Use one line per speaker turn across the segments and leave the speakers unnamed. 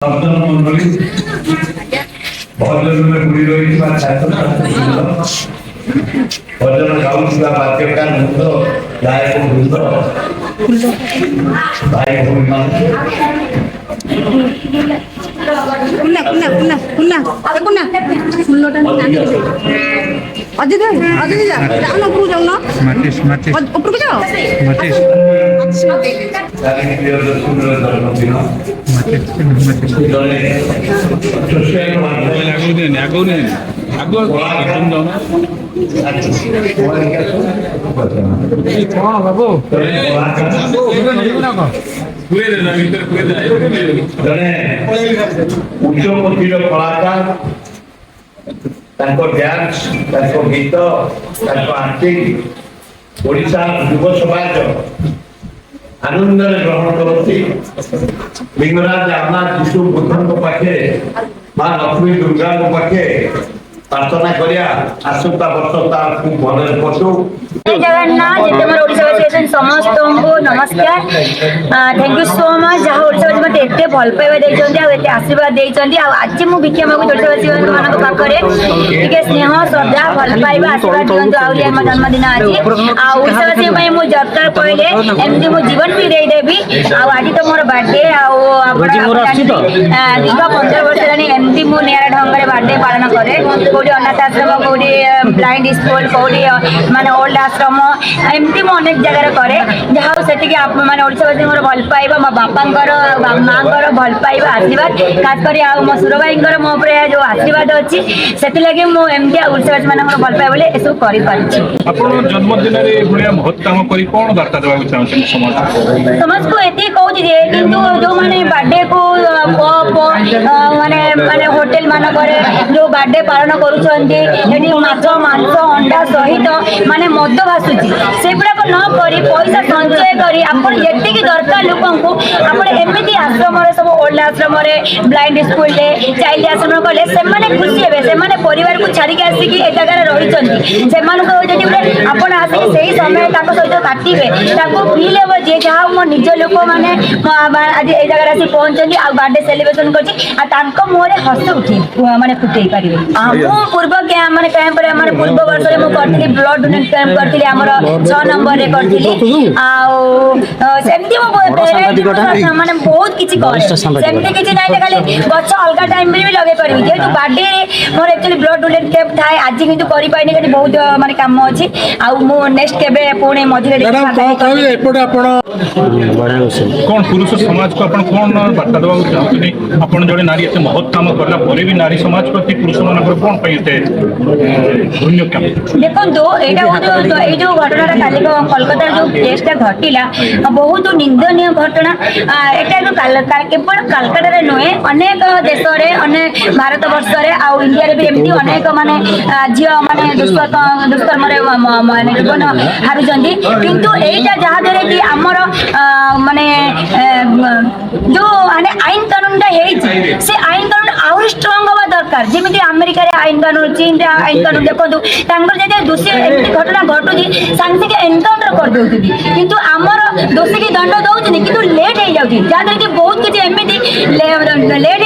भजन में बुड़ी रही छात्र भजन गाउवा बाध्यकार वृंद गायक वृंद भाई भूमि उच्चकोटीर कलाकार डांस गीत आक्टिंग ओडिशा युव समाज आनंद ग्रहण करती लिंगराज जगन्नाथ विष्णु बुद्ध पाखे माँ लक्ष्मी दुर्गा पाखे प्रार्थना करिया आसंता वर्ष खूब भल पशु
जगन्नाथ जितेमर ओडिशावासी समस्त को नमस्कार थैंक यू सो मच जहाँ ओडिशावासी मत एत भल पाइबा देते आशीर्वाद देते आज मुझे भिक्षा मागु ओडिशावासी मान पाखे टे स्नेह श्रद्धा भल पाइबा आशीर्वाद दिखाँ आहरी आम जन्मदिन आज ओडिशावासी मुझे दरकार कहले एमती मो जीवन भी देदेवी आज तो मोर बर्थडे दीर्घ 15 वर्ष एमती मुझे निरा ढंग से बर्थडे पालन करे कौटी अनाथ आश्रम कौटी ब्लाइंड स्कूल कौटी माने ओल्ड आश्रम एमती मुझे अनेक जगह करे जहाँ से मैंने ओडिशावासी मोर भल पाइबा मो बापा माँ भल पाइबा आशीर्वाद खास कर मो सुर भाई मो जो आशीर्वाद अच्छी से लगे मुझे ओडिशावासी मान भल पाए बोले एसब कर
जन्मदिन बहुत काम कर
समाज को ये कहूँ किंतु जो मैंने बर्थडे को माने माने होटेल मानक जो बर्थडे पालन करुँच माछ मांस अंडा सहित माने मद भासुची से गुड़ाक न करी पैसा संचय करी आपण जी दरकार लोक एमती आश्रम सब ओल्ड आश्रम ब्लाइंड स्कूल चाइल्ड आश्रम कले से खुशी हे से परिवार को छाड़ी आसिक ए जगह रही आपण आसिक से समय सहित काटे फिल हे जे जहाँ मो निज लोक मैंने आज ये जगह आसी पहुंचती आ बर्थडे सेलिब्रेशन कर मुहर हस उठे माने फुटे पारे पूर्व माने कैंप पूर्व वर्ष में करी ब्लड डोनेट कैंप करी 6 नंबर करी माने बहुत किसी सेमती किसी ना खाली गच अलग टाइम भी लगे पारि जेहतु बर्थडे मोर एक्चुअली ब्लड डोनेट कैंप थाए आज किंतु करि पाइनी कि बहुत माने काम अछि आ मो नेक्स्ट केबे पुणे मझिरे
कौन पुरुष समाज को अपन कौन बार्ता देवा चाहते अपन जड़े नारी एत बहुत काम करला परे भी नारी समाज प्रति पुरुष मान कौन पुण्य काम
देखो जो घटना काली कोलकाता जो केसटा घटिला बहुत निंदनीय घटना यहाँ केवल कलकाता नुहे अनेक देश अनेक भारत वर्ष इंडिया भी एमती अनेक माने झील माने दुष्कर्म माने जीवन हारुचंदी किंतु एटा जहाँ द्वारा कि आमर माने जो माने आईन कानून से आईन कानून आहरी स्ट्रंग हवा दरकार जमी अमेरिका आईन कानून चीन आईन कानून देखो दोषी एमती घटना घटुची सांगे एनकाउंटर कर दौती किंतु आमर दोषी की दंड दौन कि लेट हो जाए जहाँद्वारा कि बहुत किसी एमती लेट हो जाए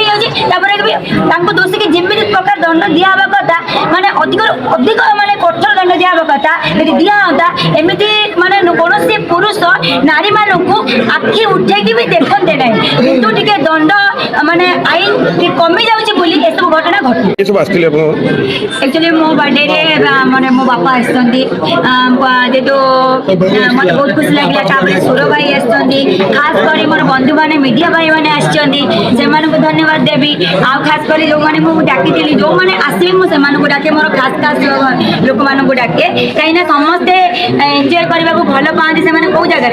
दोषी की जमी प्रकार दंड दिया कथा माने अधिक माने कठोर दंड दिया कथा यदि दिया एमती माने कौन पुरुष नारी मानू आखि उठे भी देखते ना किंतु टे दंड माने आईन कमी जाऊँगी एसब घटना घटू एक्चुअली मो बर्थडे माने मो बापा आसती जेहतु मत बहुत खुशी लगे सुर भाई आसती खास कर मोर बंधु मैंने मीडिया भाई मैंने आसती धन्यवाद देवी आ खास कर जो मैंने मुझे डाकी जो मैंने आसवे मुझे डाके मोर खास खास लोक मान डाके कहीं समस्ते एंजॉय करने को भल पाती से कौ जगह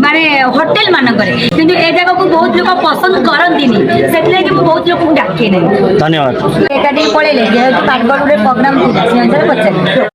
माने होटेल मानक किंतु ए जगह को बहुत लोग पसंद करती से बहुत लोग डाके नहीं
धन्यवाद
पड़े जेहतु काठगड़ प्रोग्राम पचार